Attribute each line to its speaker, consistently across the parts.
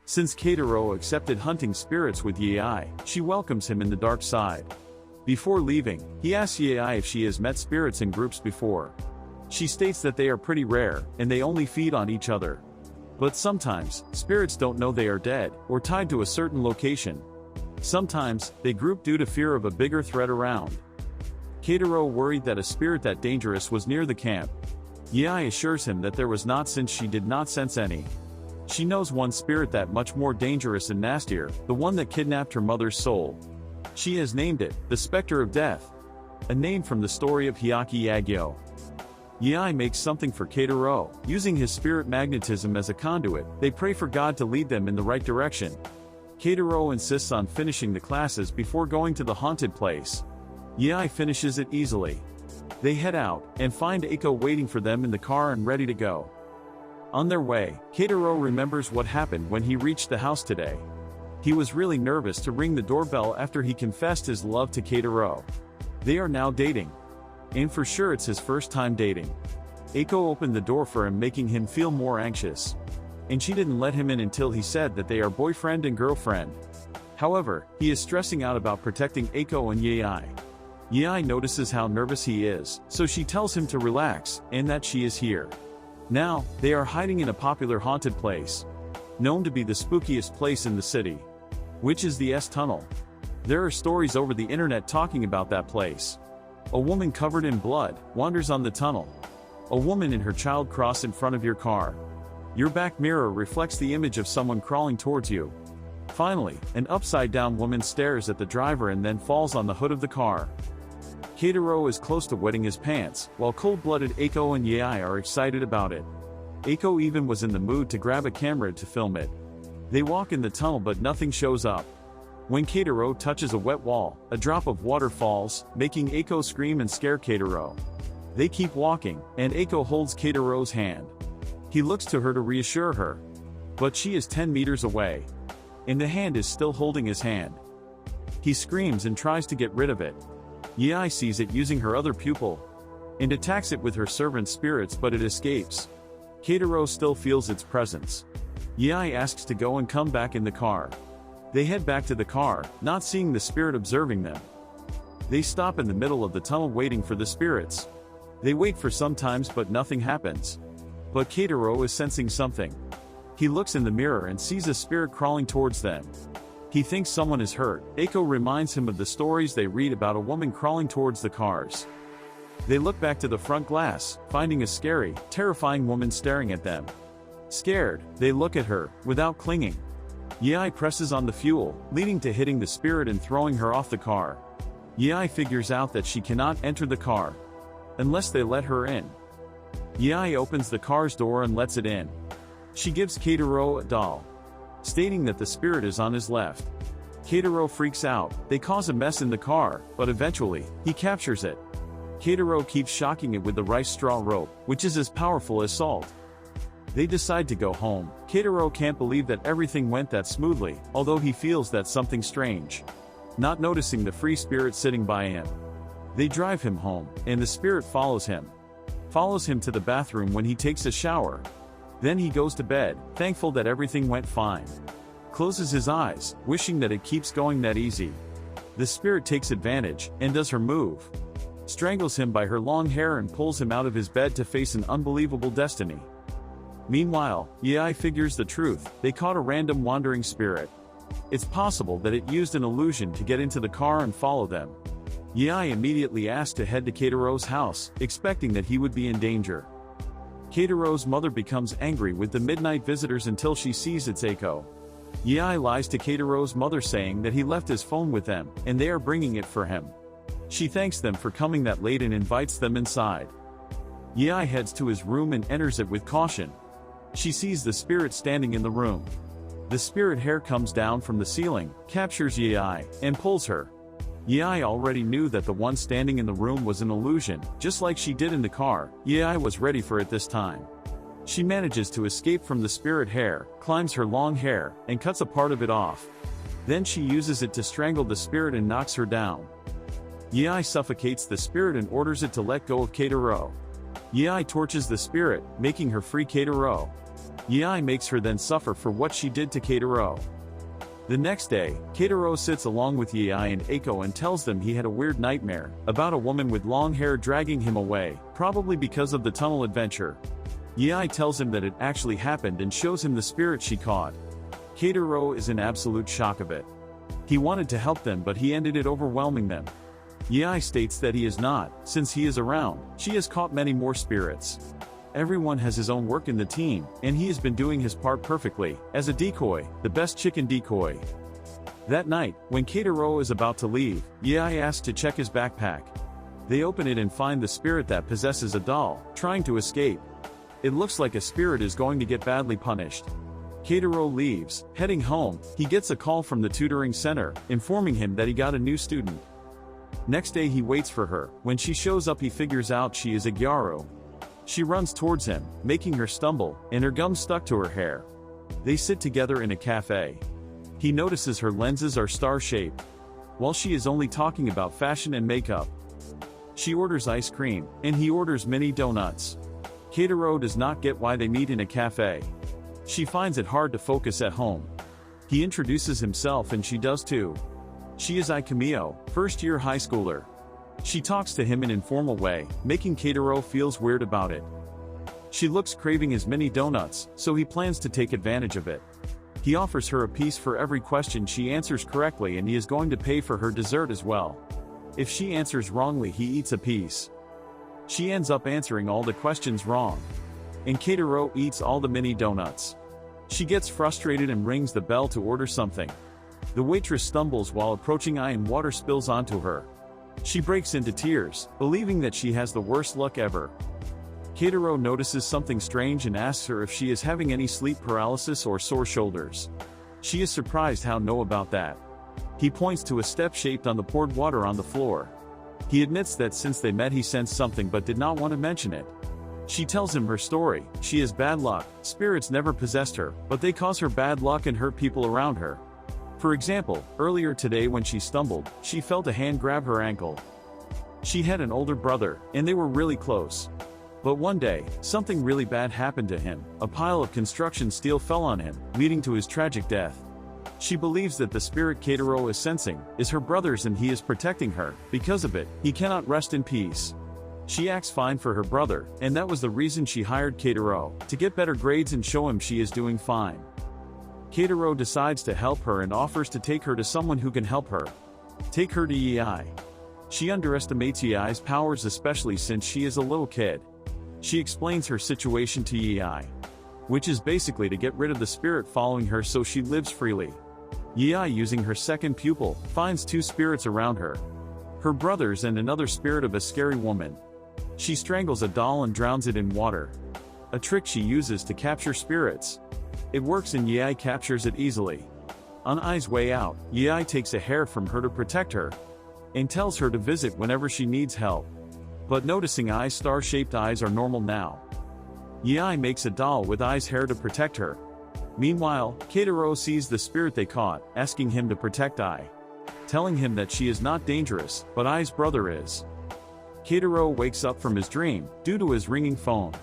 Speaker 1: Since Keitaro accepted hunting spirits with Yai, she welcomes him in the dark side. Before leaving, he asks Yai if she has met spirits in groups before. She states that they are pretty rare, and they only feed on each other. But sometimes, spirits don't know they are dead, or tied to a certain location. Sometimes, they group due to fear of a bigger threat around. Keitaro worried that a spirit that dangerous was near the camp. Yai assures him that there was not, since she did not sense any. She knows one spirit that much more dangerous and nastier, the one that kidnapped her mother's soul. She has named it, the Spectre of Death. A name from the story of Hyakki Yagyo. Yai makes something for Keitaro, using his spirit magnetism as a conduit. They pray for God to lead them in the right direction. Keitaro insists on finishing the classes before going to the haunted place. Yai finishes it easily. They head out, and find Eiko waiting for them in the car and ready to go. On their way, Keitaro remembers what happened when he reached the house today. He was really nervous to ring the doorbell after he confessed his love to Keitaro. They are now dating. And for sure it's his first time dating. Eiko opened the door for him, making him feel more anxious. And she didn't let him in until he said that they are boyfriend and girlfriend. However, he is stressing out about protecting Eiko and Yai. Yai notices how nervous he is, so she tells him to relax, and that she is here. Now, they are hiding in a popular haunted place, known to be the spookiest place in the city, which is the S-Tunnel. There are stories over the internet talking about that place. A woman covered in blood wanders on the tunnel. A woman and her child cross in front of your car. Your back mirror reflects the image of someone crawling towards you. Finally, an upside-down woman stares at the driver and then falls on the hood of the car. Keitaro is close to wetting his pants, while cold-blooded Eiko and Yai are excited about it. Eiko even was in the mood to grab a camera to film it. They walk in the tunnel but nothing shows up. When Keitaro touches a wet wall, a drop of water falls, making Eiko scream and scare Keitaro. They keep walking, and Eiko holds Keitaro's hand. He looks to her to reassure her. But she is 10 meters away. And the hand is still holding his hand. He screams and tries to get rid of it. Yai sees it using her other pupil, and attacks it with her servant spirits, but it escapes. Keitaro still feels its presence. Yai asks to go and come back in the car. They head back to the car, not seeing the spirit observing them. They stop in the middle of the tunnel waiting for the spirits. They wait for some times but nothing happens. But Keitaro is sensing something. He looks in the mirror and sees a spirit crawling towards them. He thinks someone is hurt. Eiko reminds him of the stories they read about a woman crawling towards the cars. They look back to the front glass, finding a scary, terrifying woman staring at them. Scared, they look at her, without clinging. Yai presses on the fuel, leading to hitting the spirit and throwing her off the car. Yai figures out that she cannot enter the car unless they let her in. Yai opens the car's door and lets it in. She gives Keitaro a doll, stating that the spirit is on his left. Keitaro freaks out. They cause a mess in the car, but eventually, he captures it. Keitaro keeps shocking it with the rice straw rope, which is as powerful as salt. They decide to go home. Keitaro can't believe that everything went that smoothly, although he feels that something strange. Not noticing the free spirit sitting by him. They drive him home, and the spirit follows him. Follows him to the bathroom when he takes a shower. Then he goes to bed, thankful that everything went fine. Closes his eyes, wishing that it keeps going that easy. The spirit takes advantage, and does her move. Strangles him by her long hair and pulls him out of his bed to face an unbelievable destiny. Meanwhile, Yai figures the truth. They caught a random wandering spirit. It's possible that it used an illusion to get into the car and follow them. Yai immediately asked to head to Keitaro's house, expecting that he would be in danger. Keitaro's mother becomes angry with the midnight visitors until she sees it's Eiko. Yai lies to Keitaro's mother, saying that he left his phone with them, and they are bringing it for him. She thanks them for coming that late and invites them inside. Yai heads to his room and enters it with caution. She sees the spirit standing in the room. The spirit hair comes down from the ceiling, captures Yai, and pulls her. Yai already knew that the one standing in the room was an illusion, just like she did in the car. Yai was ready for it this time. She manages to escape from the spirit hair, climbs her long hair, and cuts a part of it off. Then she uses it to strangle the spirit and knocks her down. Yai suffocates the spirit and orders it to let go of Keitaro. Yai torches the spirit, making her free Keitaro. Yi makes her then suffer for what she did to Keitaro. The next day, Keitaro sits along with Yi and Eiko and tells them he had a weird nightmare about a woman with long hair dragging him away, probably because of the tunnel adventure. Yi tells him that it actually happened and shows him the spirit she caught. Keitaro is in absolute shock of it. He wanted to help them, but he ended it overwhelming them. Yi states that he is not, since he is around. She has caught many more spirits. Everyone has his own work in the team, and he has been doing his part perfectly, as a decoy, the best chicken decoy. That night, when Keitaro is about to leave, Yi asks to check his backpack. They open it and find the spirit that possesses a doll, trying to escape. It looks like a spirit is going to get badly punished. Keitaro leaves. Heading home, he gets a call from the tutoring center, informing him that he got a new student. Next day he waits for her. When she shows up he figures out she is a Gyaru. She runs towards him, making her stumble, and her gum stuck to her hair. They sit together in a cafe. He notices her lenses are star-shaped. While she is only talking about fashion and makeup. She orders ice cream, and he orders mini donuts. Keitaro does not get why they meet in a cafe. She finds it hard to focus at home. He introduces himself and she does too. She is Ikumio, first-year high schooler. She talks to him in an informal way, making Keitaro feels weird about it. She looks craving his mini donuts, so he plans to take advantage of it. He offers her a piece for every question she answers correctly, and he is going to pay for her dessert as well. If she answers wrongly he eats a piece. She ends up answering all the questions wrong. And Keitaro eats all the mini donuts. She gets frustrated and rings the bell to order something. The waitress stumbles while approaching Ai and water spills onto her. She breaks into tears, believing that she has the worst luck ever. Keitaro notices something strange and asks her if she is having any sleep paralysis or sore shoulders. She is surprised how know about that. He points to a step shaped on the poured water on the floor. He admits that since they met he sensed something but did not want to mention it. She tells him her story. She has bad luck. Spirits never possessed her, but they cause her bad luck and hurt people around her. For example, earlier today when she stumbled, she felt a hand grab her ankle. She had an older brother, and they were really close. But one day, something really bad happened to him. A pile of construction steel fell on him, leading to his tragic death. She believes that the spirit Keitaro is sensing is her brother's and he is protecting her. Because of it, he cannot rest in peace. She acts fine for her brother, and that was the reason she hired Keitaro, to get better grades and show him she is doing fine. Keitaro decides to help her and offers to take her to someone who can help her. Take her to Yi. She underestimates Yi's powers, especially since she is a little kid. She explains her situation to Yi, which is basically to get rid of the spirit following her so she lives freely. Yi, using her second pupil, finds two spirits around her. Her brothers and another spirit of a scary woman. She strangles a doll and drowns it in water. A trick she uses to capture spirits. It works and Yi captures it easily. On Ai's way out, Yi takes a hair from her to protect her, and tells her to visit whenever she needs help. But noticing Ai's star-shaped eyes are normal now. Yi makes a doll with Ai's hair to protect her. Meanwhile, Keitaro sees the spirit they caught, asking him to protect Ai. Telling him that she is not dangerous, but Ai's brother is. Keitaro wakes up from his dream, due to his ringing phone.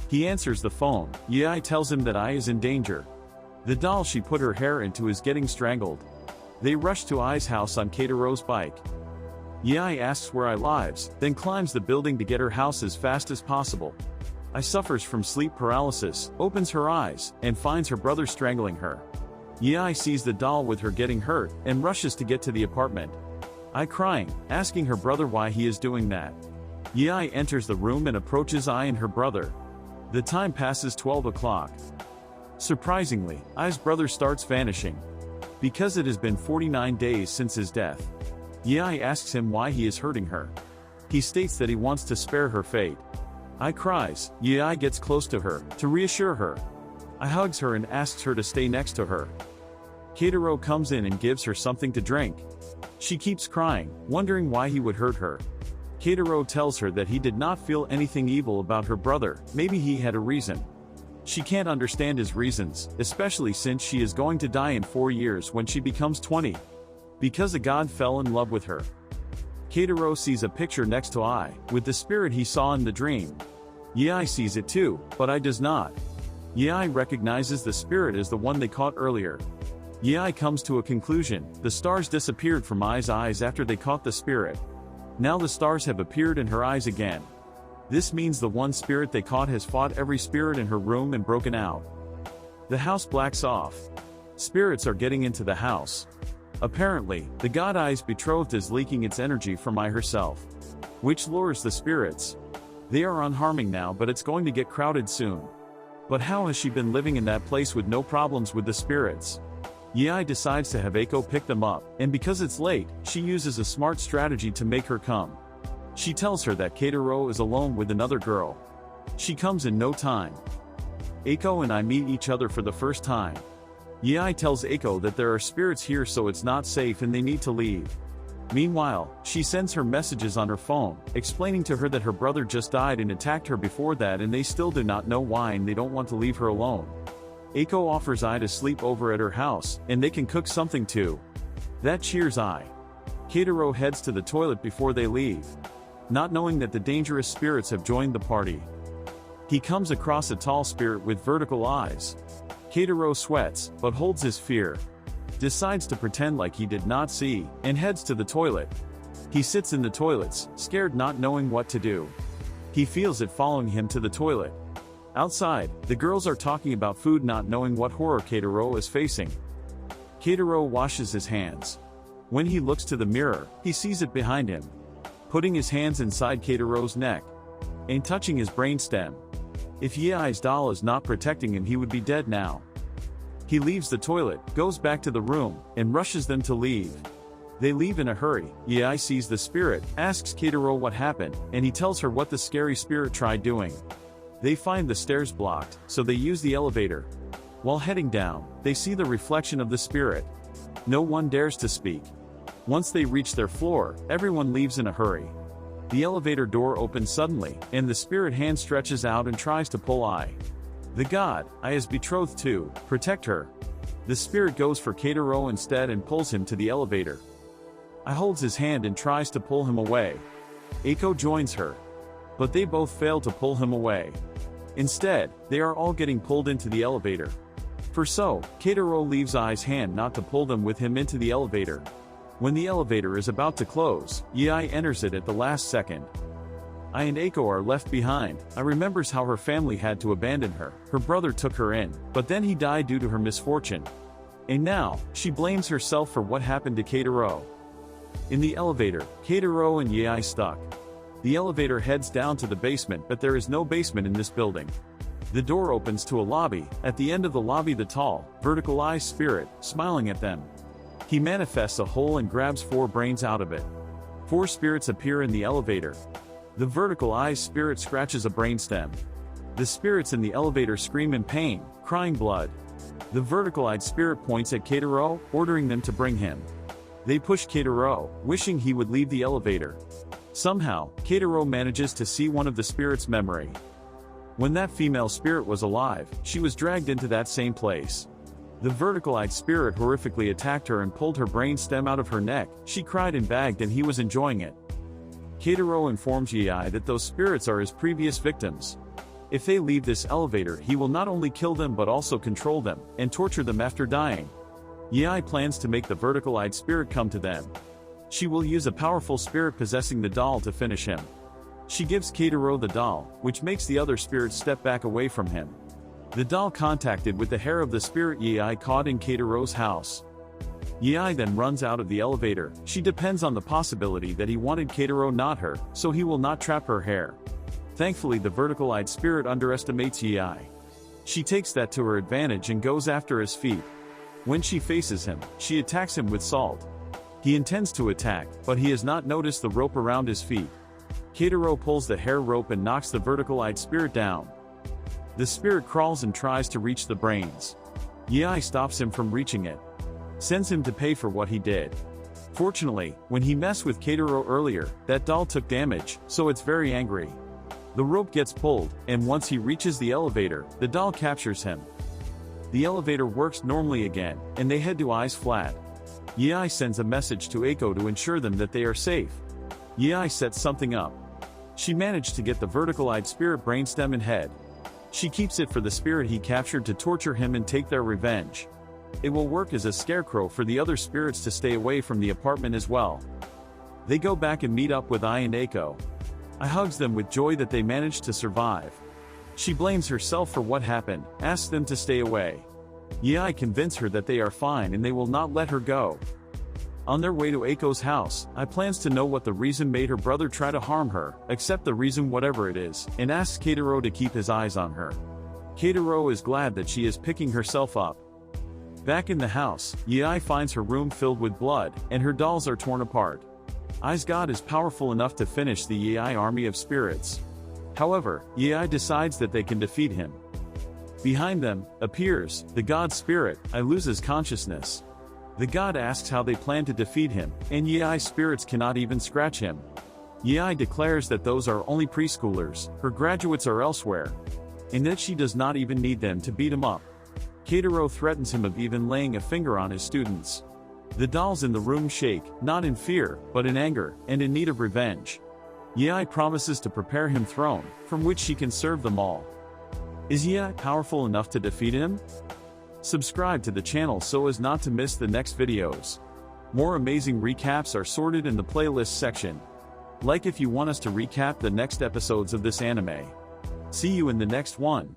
Speaker 1: He answers the phone. Yi tells him that Ai is in danger. The doll she put her hair into is getting strangled. They rush to Ai's house on Keitaro's bike. Yi asks where Ai lives, then climbs the building to get her house as fast as possible. Ai suffers from sleep paralysis, opens her eyes, and finds her brother strangling her. Yi sees the doll with her getting hurt, and rushes to get to the apartment. Ai crying, asking her brother why he is doing that. Yi enters the room and approaches Ai and her brother. The time passes 12 o'clock. Surprisingly, Ai's brother starts vanishing. Because it has been 49 days since his death. Yi asks him why he is hurting her. He states that he wants to spare her fate. Ai cries. Yi gets close to her, to reassure her. Ai hugs her and asks her to stay next to her. Keitaro comes in and gives her something to drink. She keeps crying, wondering why he would hurt her. Keitaro tells her that he did not feel anything evil about her brother, maybe he had a reason. She can't understand his reasons, especially since she is going to die in 4 years when she becomes 20. Because a god fell in love with her. Keitaro sees a picture next to Ai, with the spirit he saw in the dream. Yi sees it too, but Ai does not. Yi recognizes the spirit as the one they caught earlier. Yi comes to a conclusion: the stars disappeared from I's eyes after they caught the spirit. Now the stars have appeared in her eyes again. This means the one spirit they caught has fought every spirit in her room and broken out. The house blacks off. Spirits are getting into the house. Apparently, the god I's betrothed is leaking its energy from I herself, which lures the spirits. They are unharming now, but it's going to get crowded soon. But how has she been living in that place with no problems with the spirits? Yi decides to have Eiko pick them up, and because it's late, she uses a smart strategy to make her come. She tells her that Keitaro is alone with another girl. She comes in no time. Eiko and I meet each other for the first time. Yi tells Eiko that there are spirits here, so it's not safe and they need to leave. Meanwhile, she sends her messages on her phone, explaining to her that her brother just died and attacked her before that, and they still do not know why and they don't want to leave her alone. Eiko offers I to sleep over at her house, and they can cook something too. That cheers I. Keitaro heads to the toilet before they leave, not knowing that the dangerous spirits have joined the party. He comes across a tall spirit with vertical eyes. Keitaro sweats, but holds his fear. Decides to pretend like he did not see, and heads to the toilet. He sits in the toilets, scared, not knowing what to do. He feels it following him to the toilet. Outside, the girls are talking about food, not knowing what horror Keitaro is facing. Keitaro washes his hands. When he looks to the mirror, he sees it behind him. Putting his hands inside Keitaro's neck and touching his brainstem. If Yi's doll is not protecting him, he would be dead now. He leaves the toilet, goes back to the room, and rushes them to leave. They leave in a hurry. Yi sees the spirit, asks Keitaro what happened, and he tells her what the scary spirit tried doing. They find the stairs blocked, so they use the elevator. While heading down, they see the reflection of the spirit. No one dares to speak. Once they reach their floor, everyone leaves in a hurry. The elevator door opens suddenly, and the spirit hand stretches out and tries to pull I. The god, I is betrothed to, protect her. The spirit goes for Keitaro instead and pulls him to the elevator. I holds his hand and tries to pull him away. Eiko joins her. But they both fail to pull him away. Instead, they are all getting pulled into the elevator. For so, Keitaro leaves I's hand not to pull them with him into the elevator. When the elevator is about to close, Yi enters it at the last second. I and Eiko are left behind. I remembers how her family had to abandon her. Her brother took her in, but then he died due to her misfortune. And now, she blames herself for what happened to Keitaro. In the elevator, Keitaro and Yi stuck. The elevator heads down to the basement, but there is no basement in this building. The door opens to a lobby. At the end of the lobby, the tall, vertical eye spirit, smiling at them. He manifests a hole and grabs 4 brains out of it. 4 spirits appear in the elevator. The vertical eyes spirit scratches a brainstem. The spirits in the elevator scream in pain, crying blood. The vertical-eyed spirit points at Keitaro, ordering them to bring him. They push Keitaro, wishing he would leave the elevator. Somehow, Keitaro manages to see one of the spirit's memory. When that female spirit was alive, she was dragged into that same place. The vertical-eyed spirit horrifically attacked her and pulled her brainstem out of her neck. She cried and begged, and he was enjoying it. Keitaro informs Yi that those spirits are his previous victims. If they leave this elevator, he will not only kill them but also control them, and torture them after dying. Yi plans to make the vertical-eyed spirit come to them. She will use a powerful spirit possessing the doll to finish him. She gives Keitaro the doll, which makes the other spirits step back away from him. The doll contacted with the hair of the spirit Yi caught in Keitaro's house. Yi then runs out of the elevator. She depends on the possibility that he wanted Keitaro, not her, so he will not trap her hair. Thankfully, the vertical-eyed spirit underestimates Yi. She takes that to her advantage and goes after his feet. When she faces him, she attacks him with salt. He intends to attack, but he has not noticed the rope around his feet. Keitaro pulls the hair rope and knocks the vertical-eyed spirit down. The spirit crawls and tries to reach the brains. Yi stops him from reaching it. Sends him to pay for what he did. Fortunately, when he messed with Keitaro earlier, that doll took damage, so it's very angry. The rope gets pulled, and once he reaches the elevator, the doll captures him. The elevator works normally again, and they head to I's flat. Yi sends a message to Eiko to ensure them that they are safe. Yi sets something up. She managed to get the vertical-eyed spirit brainstem and head. She keeps it for the spirit he captured to torture him and take their revenge. It will work as a scarecrow for the other spirits to stay away from the apartment as well. They go back and meet up with I and Eiko. I hugs them with joy that they managed to survive. She blames herself for what happened, asks them to stay away. Yai convince her that they are fine and they will not let her go. On their way to Eiko's house, I plans to know what the reason made her brother try to harm her, accept the reason whatever it is, and asks Keitaro to keep his eyes on her. Keitaro is glad that she is picking herself up. Back in the house, Yai finds her room filled with blood, and her dolls are torn apart. Ai's god is powerful enough to finish the Yai army of spirits. However, Yai decides that they can defeat him. Behind them, appears, the god spirit, I loses consciousness. The god asks how they plan to defeat him, and Yai's spirits cannot even scratch him. Yai declares that those are only preschoolers, her graduates are elsewhere, and that she does not even need them to beat him up. Keitaro threatens him of even laying a finger on his students. The dolls in the room shake, not in fear, but in anger, and in need of revenge. Yai promises to prepare him throne, from which she can serve them all. Is Yai powerful enough to defeat him? Subscribe to the channel so as not to miss the next videos. More amazing recaps are sorted in the playlist section. Like if you want us to recap the next episodes of this anime. See you in the next one.